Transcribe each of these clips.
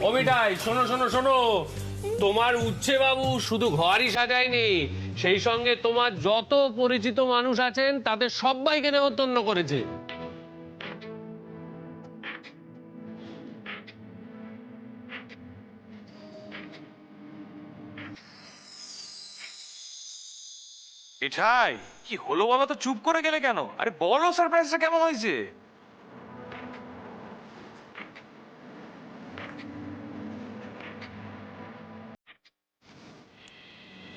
ও মিঠাই, শোনো শোনো শোনো, তোমার উচ্ছে বাবু শুধু ঘরই সাজায়নি, সেই সঙ্গে তোমার যত পরিচিত মানুষ আছেন তাদের সবাইকে নেমন্তন্ন করেছে। মিঠাই, কি হলো বাবা? তো চুপ করে গেলে কেন? আরে বলো, সারপ্রাইজটা কেমন হয়েছে?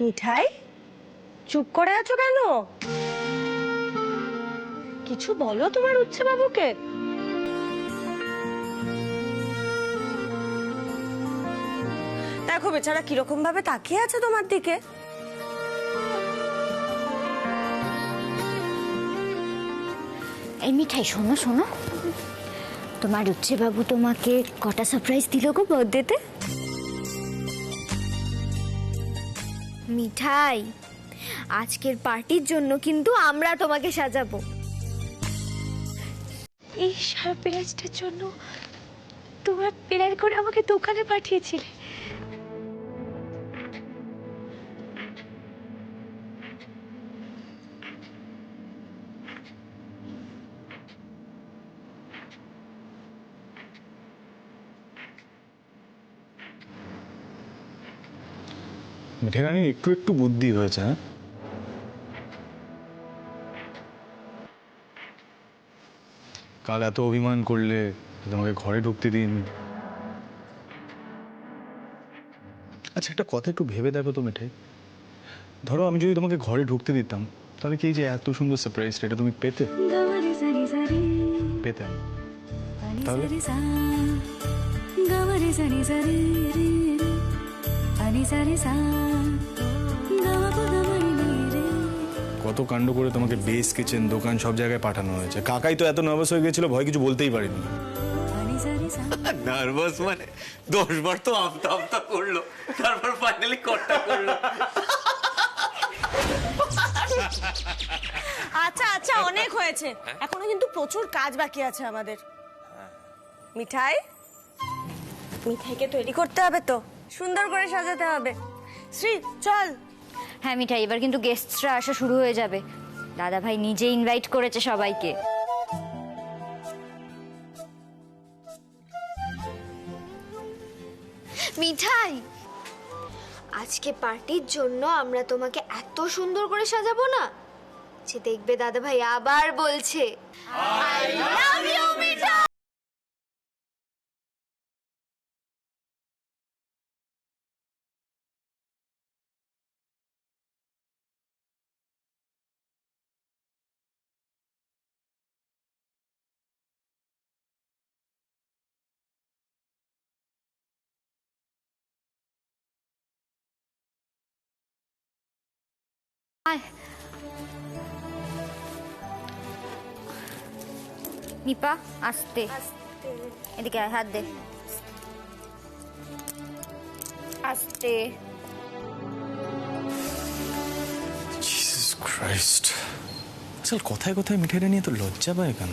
মিঠাই, চুপ করে আছো কেন? কিছু বলো তোমার উচ্ছে বাবুকে। দেখো বেচারা কিরকম ভাবে তাকিয়ে আছে তোমার দিকে। এই মিঠাই, শোনো শোনো, তোমার উচ্ছে বাবু তোমাকে কটা সারপ্রাইজ দিল গো বার্থডেতে? মিঠাই, আজকের পার্টির জন্য কিন্তু আমরা তোমাকে সাজাবো। এই সারপ্রাইজটার জন্য তোমরা প্ল্যান করে আমাকে দোকানে পাঠিয়েছিলে। মিঠাই রানী, একটু একটু বুদ্ধি হয়েছে। হ্যাঁ, কাল এত অভিমান করলে, তোমাকে ঘরে ঢুকতে দিন। আচ্ছা, একটা কথা একটু ভেবে দেখো তো মিঠাই, ধরো আমি যদি তোমাকে ঘরে ঢুকতে দিতাম, তাহলে কি এই যে এত সুন্দর সারপ্রাইজটা এটা তুমি পেতে? পেতাম। তাহলে কত কাণ্ড করে তোমাকে বেস, কিচেন, দোকান সব জায়গায় পাঠানো হয়েছে। কাকাই তো এত নার্ভাস হয়ে গেছিল, ভয় কিছু বলতেই পারিনি। নার্ভাস মানে 10 বার তো আমতা আমতা করলো, তারপর ফাইনালি কটটা করলো। আচ্ছা আচ্ছা, অনেক হয়েছে, এখনো কিন্তু প্রচুর কাজ বাকি আছে আমাদের। মিঠাই, মিঠাইকে তৈরি করতে হবে তো, সুন্দর করে সাজাতে হবে। শ্রী, চল। হ্যাঁ মিঠাই, এবার কিন্তু গেস্টরা আসা শুরু হয়ে যাবে। দাদা ভাই নিজে ইনভাইট করেছে সবাইকে। মিঠাই, আজকে পার্টির জন্য আমরা তোমাকে এত সুন্দর করে সাজাবো না যে দেখবে দাদা ভাই আবার বলছে আই লাভ ইউ মিঠাই। নিপা, আস্তে এদিকে আয়, হাত দে। আস্তে। জিসাস ক্রাইস্ট, আসলে কথায় কথায় মিঠাইটা নিয়ে তো লজ্জা পায় কেন?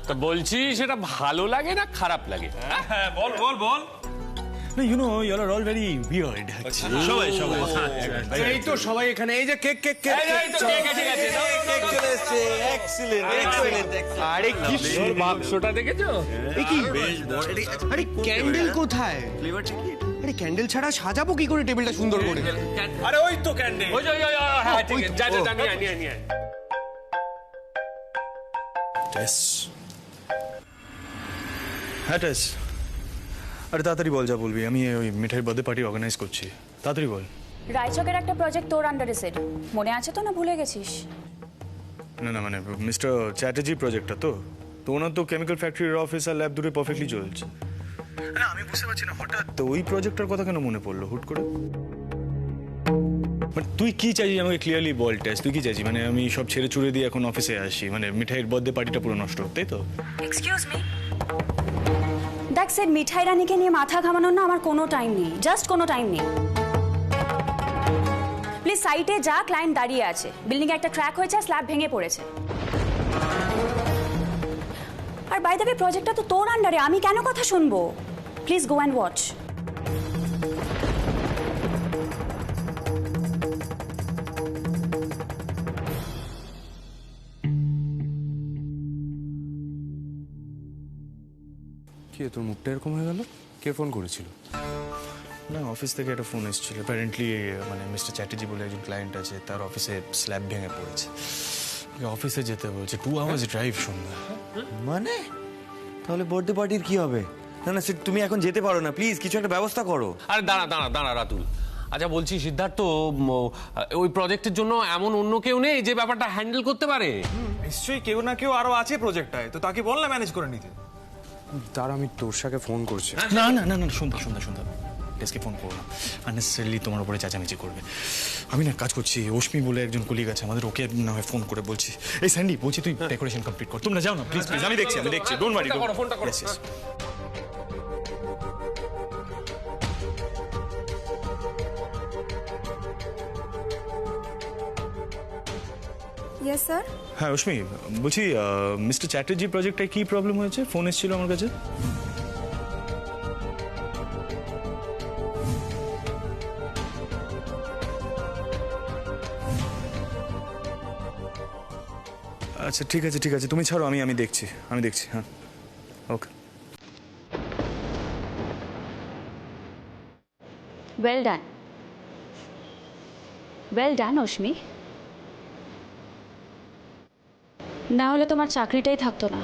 তা বলছি, সেটা ভালো লাগে না খারাপ লাগে? হ্যাঁ, বল বল বল। No, you know, you are all very weird. সবাই সবাই এই তো সবাই এখানে, এই যে কেক কেক কেক। এই তো কেক ঠিক আছে, কেক চলে এসেছে। Excellent excellent. আরে কি সুন্দর বাক্সটা দেখেছো? এই কি? বেশ বড়। আরে ক্যান্ডেল কোথায়? ফ্লেভারটা কি? আরে ক্যান্ডেল ছাড়া সাজাবো কি করে টেবিলটা সুন্দর করে? আরে ওই তো ক্যান্ডেল। ওই যে, ওই, হ্যাঁ ঠিক আছে, যা যা যা, নিয়ে আয়, নিয়ে আয়, নিয়ে আয়। টেস, হ্যাঁ টেস, আরে তাড়াতাড়ি বল যা বলবি। আমি ওই মিঠাইয়ের বার্থডে পার্টি অর্গানাইজ করছি, তাড়াতাড়ি বল। রায়চকের একটা প্রজেক্ট তোর আন্ডারে সেট, মনে আছে তো না ভুলে গেছিস? না না, মানে মিস্টার চ্যাটার্জি প্রজেক্টটা তো ওনার তো কেমিক্যাল ফ্যাক্টরির অফিস আর ল্যাব দুটোই পারফেক্টলি চলছে। না আমি বুঝতে পারছি না হঠাৎ তো ওই প্রজেক্টটার কথা কেন মনে পড়লো হুট করে। মানে তুই কি চাইছিস আমাকে ক্লিয়ারলি বল টেস, তুই কি চাইছিস? মানে আমি সব ছেড়ে ছুড়ে দিয়ে এখন অফিসে আসি, মানে মিঠাইয়ের বার্থডে পার্টিটা পুরো নষ্ট হোক, তাই তো? এক্সকিউজ মি, দেখ স্যার, মিঠাই রানীকে নিয়ে মাথা ঘামানোর না আমার কোনো টাইম নেই, জাস্ট কোনো টাইম নেই। প্লিজ সাইটে যা, ক্লায়েন্ট দাঁড়িয়ে আছে, বিল্ডিং এ একটা ট্র্যাক হয়েছে, স্ল্যাব ভেঙে পড়েছে। আর আর বাই দ্য ওয়ে প্রজেক্টটা তো তোর আন্ডারে, আমি কেন কথা শুনবো? Please go and watch. কি তোর মুখটা এরকম হয়ে গেল? কে ফোন করেছিল? না, অফিস থেকে একটা ফোন এসেছিল। অ্যাপারেন্টলি মানে মিস্টার চ্যাটার্জি বলে একজন ক্লায়েন্ট আছে, তার অফিসে স্ল্যাব ভেঙে পড়েছে। অফিসে যেতে বলছে, 2 hours ড্রাইভ সন্ধ্যা। মানে তাহলে বার্থডে পার্টির কি হবে? না না সেটা তুমি এখন যেতে পারো না, প্লিজ কিছু একটা ব্যবস্থা করো। আরে দাঁড়া দাঁড়া দাঁড়া রাতুল, আচ্ছা বলছি সিদ্ধার্থ, ওই প্রজেক্টের জন্য এমন অন্য কেউ নেই যে ব্যাপারটা হ্যান্ডেল করতে পারে? নিশ্চয়ই কেউ না কেউ আরো আছে প্রজেক্টটায়, তো তাকে বল না ম্যানেজ করে নিতে। তার আমি তোরসাকে ফোন করছি। না না না না, সন্ধ্যা ডেস্কে ফোন করো না, আননেসেসারিলি তোমার উপরে চেঁচামেচি করবে। আমি না কাজ করছি, অশ্মি বলে একজন কলিগ আছে আমাদের, ওকে না হয় ফোন করে বলছি। এই স্যান্ডি বলছি, তুই ডেকোরেশন কমপ্লিট কর। তোমরা যাও না প্লিজ প্লিজ, আমি দেখছি ডোন্ট ওয়ারি। ফোনটা করো। Yes sir. হ্যাঁ অশ্মি বলছি, মিস্টার চ্যাটার্জি প্রজেক্টটায় কি প্রবলেম হয়েছে? ফোন এসেছিল আমার কাছে। আচ্ছা ঠিক আছে তুমি ছাড়ো, আমি দেখছি হ্যাঁ ওকে। Well done Ashmi. না হলে তোমার চাকরিটাই থাকতো না।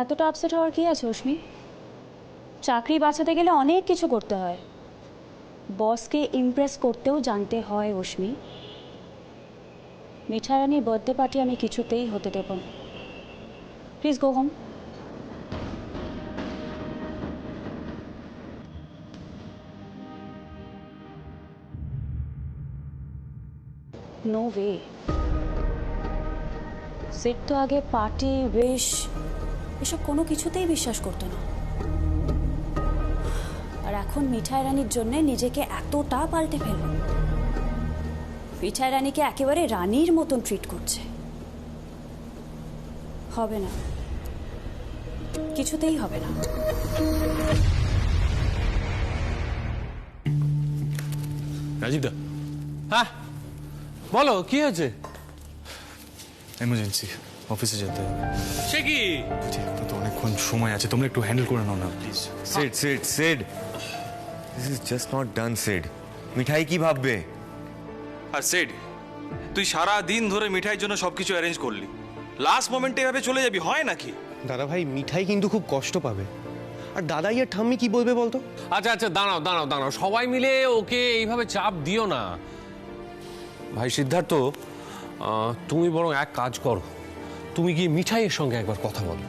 এতটা আপসেট হওয়ার কি আছে অশ্মি? চাকরি বাঁচাতে গেলে অনেক কিছু করতে হয়, বসকে ইমপ্রেস করতেও জানতে হয় অশ্মি। মিঠা রানীর বার্থডে পার্টি আমি কিছুতেই হতে দেব না। Please go home. No way. Seat তো আগে পার্টি উইশ এসব কোনো কিছুতেই বিশ্বাস করতো না, আর এখন মিঠাই রানীর জন্য নিজেকে এতটা পাল্টে ফেলল। মিঠাই রানীকে একেবারে রানীর মতন ট্রিট করছে। হবে না, কিছুতেই হবে না। রাজীব দা। হ্যাঁ বলো, কি হয়েছে? এমার্জেন্সি, অফিসে যেতে হবে। সে কি? এখন তো অনেকক্ষণ সময় আছে, তোমরা একটু হ্যান্ডেল করে নাও না please. Sad this is just not done sad. Mithai কি ভাববে? আর সেড, তুই সারা দিন ধরে মিঠাইয়ের জন্য সবকিছু অ্যারেঞ্জ করলি, লাস্ট মোমেন্টে এভাবে চলে যাবি, হয় নাকি? দাদা ভাই মিঠাই কিন্তু খুব কষ্ট পাবে। আর দাদাই আর ঠাম্মি কি বলবে বলতো? আচ্ছা দাঁড়াও, সবাই মিলে ওকে এইভাবে চাপ দিও না। ভাই সিদ্ধার্থ, তুমি বরং এক কাজ করো, তুমি গিয়ে মিঠাইয়ের সঙ্গে একবার কথা বলো।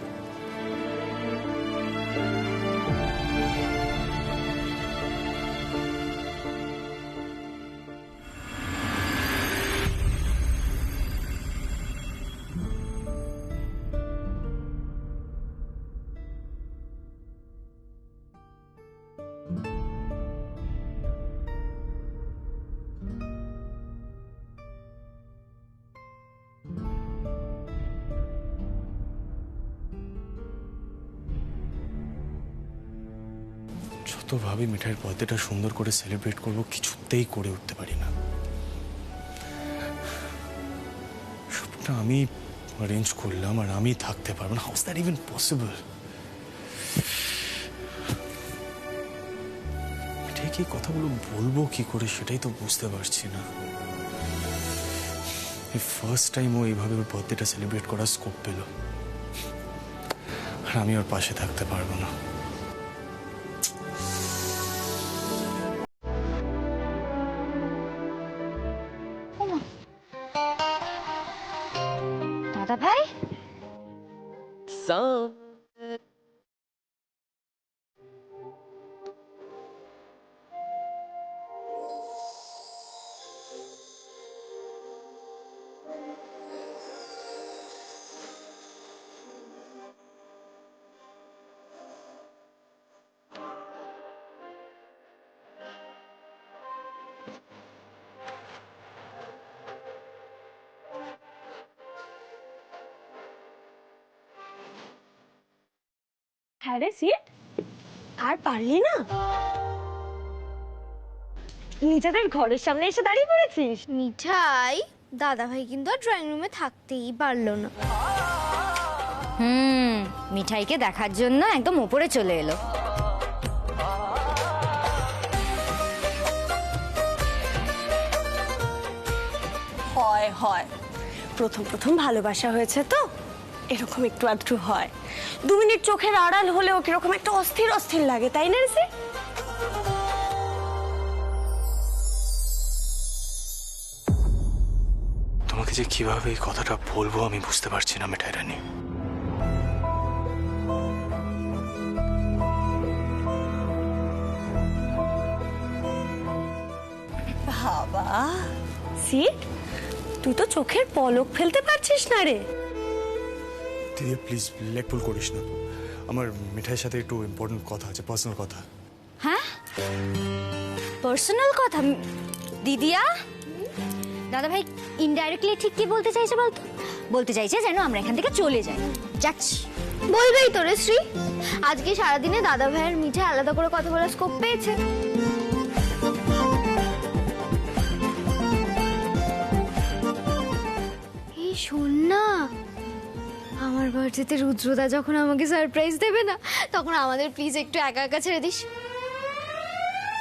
যত ভাবি মিঠাইয়ের বার্থডেটা সুন্দর করে সেলিব্রেট করবো, কিছুতেই করে উঠতে পারি না। সবটা আমি অ্যারেঞ্জ করলাম আর আমি থাকতে পারবো না। How is that even possible? মিঠাইকে এই কথাগুলো বলবো কি করে সেটাই তো বুঝতে পারছি না। এই ফার্স্ট টাইম ও এইভাবে ওর বার্থডেটা সেলিব্রেট করার স্কোপ পেল, আর আমি ওর পাশে থাকতে পারবো না। দাদা ভাই, হ্যাঁ রে সিট, আর পারলি না? নিজেদের ঘরের সামনে এসে দাঁড়িয়ে পড়েছিস। মিঠাই, দাদা ভাই কিন্তু আর ড্রয়িং রুমে থাকতেই পারলো না। মিঠাইকে দেখার জন্য একদম উপরে চলে এলো। হয় হয়, প্রথম প্রথম ভালোবাসা হয়েছে তো এরকম একটু আধটু হয়। 2 মিনিট চোখের আড়াল হলেও কিরকম একটা অস্থির অস্থির লাগে, তাই না রে? তোমাকে যে কিভাবে এই কথাটা বলবো আমি বুঝতে পারছি না মিঠাই রানী। বাবা সিট, তুই তো চোখের পলক ফেলতে পারছিস না রে। দিদি প্লিজ লেগ পুল করিস না, আমার মিঠাইয়ের সাথে একটু ইম্পর্টেন্ট কথা আছে, পার্সোনাল কথা। হ্যাঁ, পার্সোনাল কথা? দিদিয়া, দাদা ভাই ইনডাইরেক্টলি ঠিক কি বলতে চাইছে বলতো? বলতে চাইছে যেন আমরা এখান থেকে চলে যাই। যাচ্ছি। বলবেই তো রে শ্রী, আজকে সারাদিনে দাদা ভাই আর মিঠাই আলাদা করে কথা বলার স্কোপ পেয়েছে। এই শোন না, আমার বার্থডেতে রুদ্রদা যখন আমাকে সারপ্রাইজ দেবে না, তখন আমাদের প্লিজ একটু একা একা ছেড়ে দিস।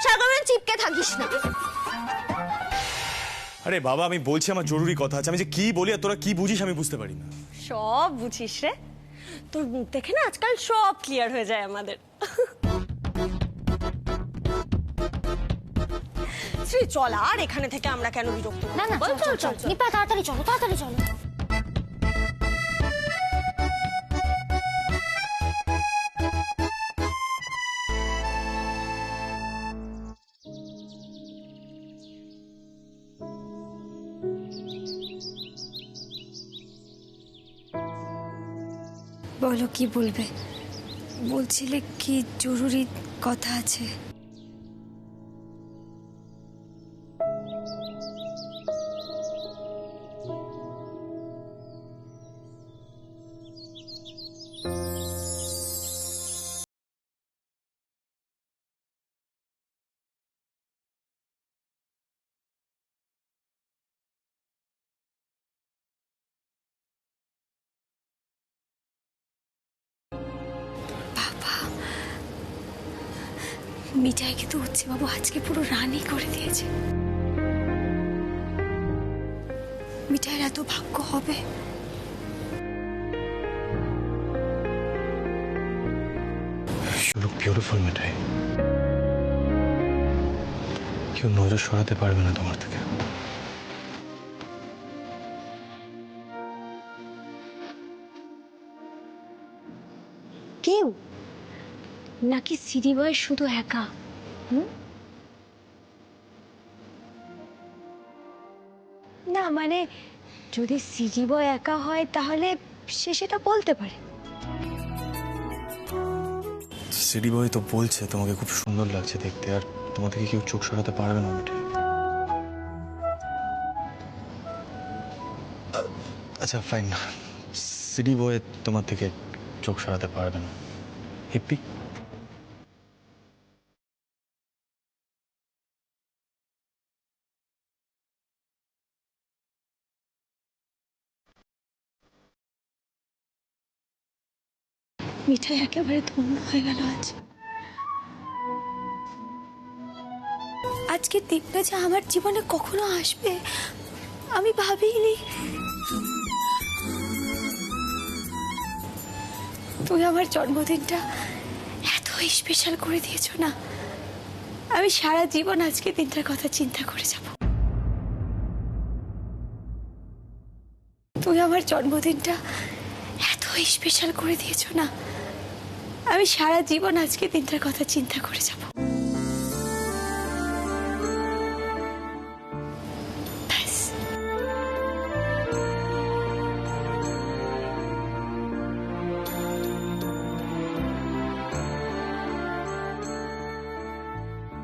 সারাদিন চিপকে থাকিস না। আরে বাবা, আমি বলছি আমার জরুরি কথা আছে, আমি যে কি বলি আর তোরা কি বুঝিস আমি বুঝতে পারি না। সব বুঝিস রে, তোর মুখ দেখে না আজকাল সব ক্লিয়ার হয়ে যায় আমাদের। শ্রী চল, আর এখানে থেকে আমরা কেন বিরক্ত? না না, চল চল চল, নিপা তাড়াতাড়ি চলো, তাড়াতাড়ি চলো। বলো কি বলবে? বলছিলে কি জরুরি কথা আছে? মিঠাইকে তো হচ্ছে বাবু আজকে পুরো রানী করে দিয়েছে। মিঠাইয়ের এত ভাগ্য হবে? You look beautiful মিঠাই, কেউ নজর সরাতে পারবে না তোমার থেকে। কেউ নাকি সিডি বয় শুধু একা? না মানে যদি সিজি বয় একা হয় তাহলে সে সেটা বলতে পারে। সিডি বয় তো বলছে তোমাকে খুব সুন্দর লাগছে দেখতে, আর তোমার থেকে কেউ চোখ সরাতে পারবে না মিঠাই। আচ্ছা ফাইন, সিডি বয় তোমার থেকে চোখ সরাতে পারবে না। হিপ্পি, মিঠাই একেবারে ধন্য হয়ে গেল আজ। আজকে দিনটা যে আমার জীবনে কখনো আসবে আমি ভাবিনি। তুই আমার জন্মদিনটা এত স্পেশাল করে দিয়েছ না, আমি সারা জীবন আজকে দিনটার কথা চিন্তা করে যাব। তুই আমার জন্মদিনটা এত স্পেশাল করে দিয়েছ না, আমি সারা জীবন আজকে দিনটার কথা চিন্তা করে যাব। ব্যাস।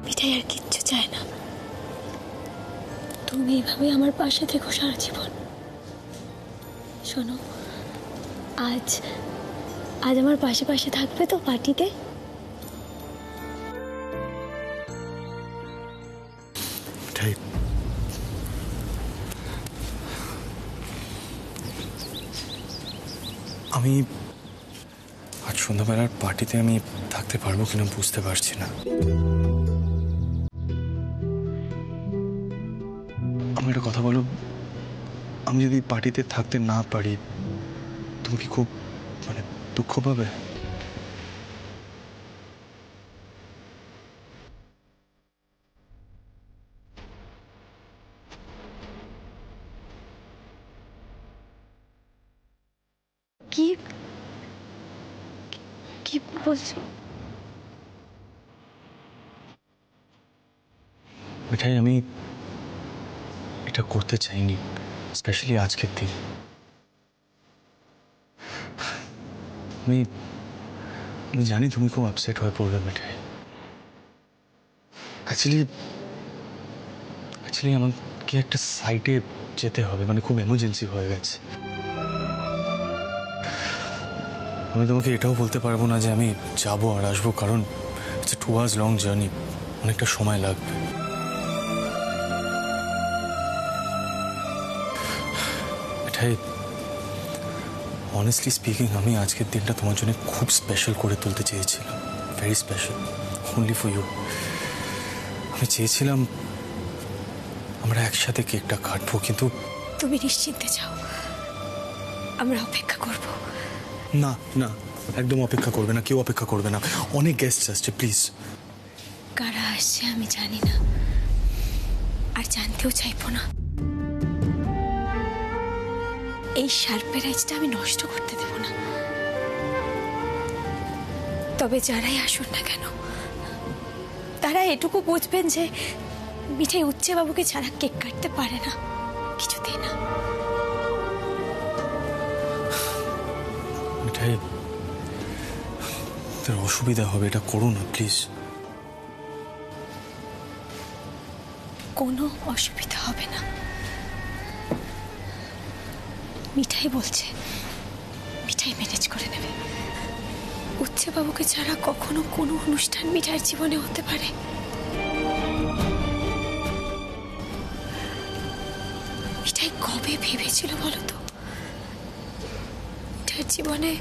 মিঠাই আর কিচ্ছু চায় না, তুমি এইভাবে আমার পাশে থেকো সারা জীবন। শোনো, আজ আজ আমার পাশে পাশে থাকবে তো পার্টিতে? মিঠাই, আমি আজ সন্ধ্যাবেলার পার্টিতে আমি থাকতে পারবো কিনা বুঝতে পারছি না। আমি একটা কথা বলো, আমি যদি পার্টিতে থাকতে না পারি তুমি কি খুব মানে দুঃখ পাবে? কি কি বলছো? মিঠাই, আমি এটা করতে চাইনি, স্পেশালি আজকের দিন। আমি আমি জানি তুমি খুব আপসেট হয়ে পড়বে মিঠাই। অ্যাকচুয়ালি আমাকে একটা সাইটে যেতে হবে, মানে খুব এমার্জেন্সি হয়ে গেছে। আমি তোমাকে এটাও বলতে পারবো না যে আমি যাবো আর আসবো, কারণ ইটস 2 hours লং জার্নি, অনেকটা সময় লাগবে। মিঠাই, অনেস্টলি স্পিকিং আমি আজকের দিনটা তোমার জন্য খুব স্পেশাল করে তুলতে চেয়েছিলাম, very special, only for you. আমি চেয়েছিলাম আমরা একসাথে কেকটা কাটবো, কিন্তু তুমি নিশ্চিন্তে যাও, আমরা অপেক্ষা করব। না না, একদম অপেক্ষা করবে না, কেউ অপেক্ষা করবে না, অনেক গেস্ট আসছে, প্লিজ। কারা আসছে আমি জানি না, আর জানতেও চাইবো না। এই সারপ্রাইজটা আমি নষ্ট করতে দেব না। তবে যারাই আসুন না কেন, তারা এটুকু বুঝবেন যে মিঠাই উচ্চে বাবুকে ছাড়া কেক কাটতে পারে না, কিছুতেই না। মিঠাই, তোর অসুবিধা হবে, এটা করো না প্লিজ। কোনো অসুবিধা হবে না, মিঠাই বলছে, মিঠাই ম্যানেজ করে নেবে। উচ্চে বাবুকে ছাড়া কখনো কোনো অনুষ্ঠান মিঠাইয়ের জীবনে হতে পারে? মিঠাই কবে ভেবেছিল বলো তো মিঠাইয়ের জীবনে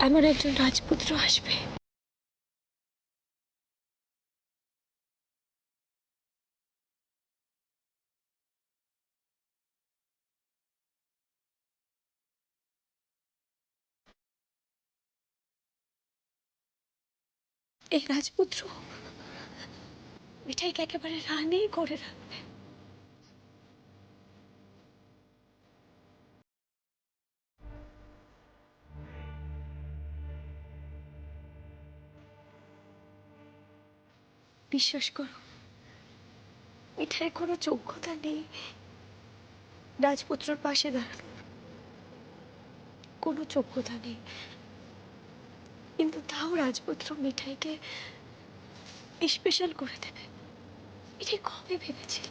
এমন একজন রাজপুত্র আসবে? এই রাজপুত্র মিঠাইকে একেবারে রানী করে রাখবে। বিশ্বাস করো, মিঠাইয়ের কোনো যোগ্যতা নেই রাজপুত্রর পাশে দাঁড়ানোর, কোনো যোগ্যতা নেই, কিন্তু তাও রাজপুত্র মিঠাইকে স্পেশাল করে দেবে। মিঠাই কবে ভেবেছিল?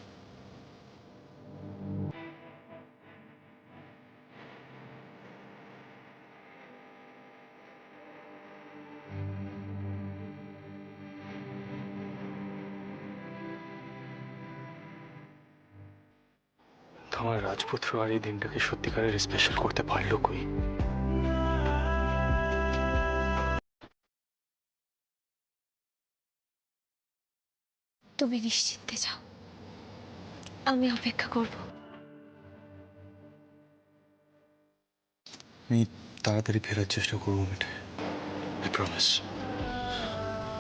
আমার রাজপুত্র আর এই দিনটাকে সত্যিকারের স্পেশাল করতে পারলো কই? তুমি নিশ্চিন্তে যাও, আমি অপেক্ষা করব। আমি তাড়াতাড়ি ফেরার চেষ্টা করবো মিঠাই, আই প্রমিস।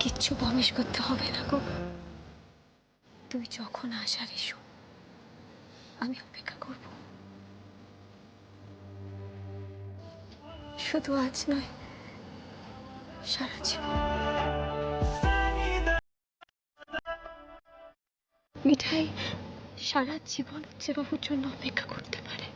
কিচ্ছু প্রমিস করতে হবে না গো, তুই যখন আসার এসো, আমি অপেক্ষা করব। শুধু আজ নয়, সারা জীবন। মিঠাই সারা জীবন উচ্চে বাবুর জন্য অপেক্ষা করতে পারে।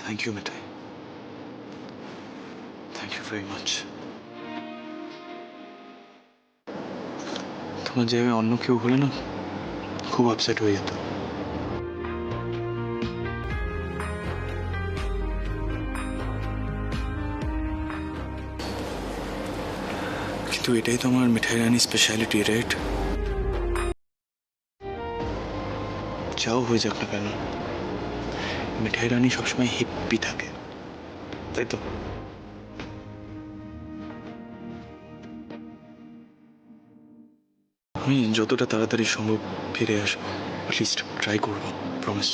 Thank you Mithai, thank you very much. তোমার জায়গায় অন্য কেউ হলে না খুব আপসেট হয়ে যেত। কিন্তু এটাই তো আমার মিঠাই রানী স্পেশালিটি, রাইট? যাও হয়ে যাক না কেন, মিঠাই রানী সবসময় হিপ্পি থাকে, তাই তো? আমি যতটা তাড়াতাড়ি সম্ভব ফিরে আসবো, অ্যাটলিস্ট ট্রাই করবো, প্রমিস।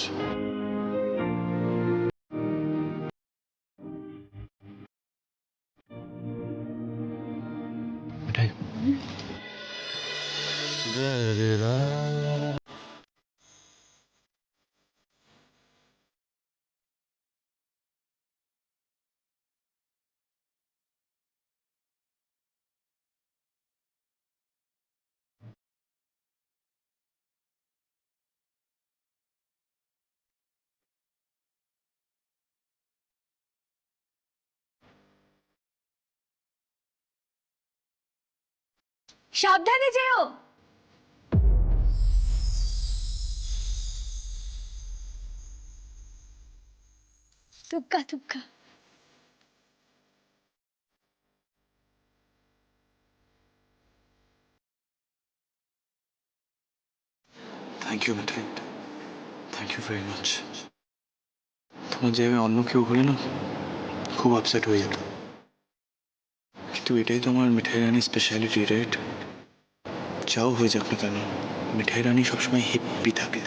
মিঠাই, সাবধানে যেও। তুক্কা তুক্কা। Thank you Mithai, thank you very much. তোমার জায়গায় অন্য কেউ হলে না খুব আপসেট হয়ে যেত। কিন্তু এটাই তো আমার মিঠাই রানী স্পেশালিটি, রাইট? যাও হয়ে যাক না কেন, মিঠাই রানী সবসময় হিপ্পি থাকে।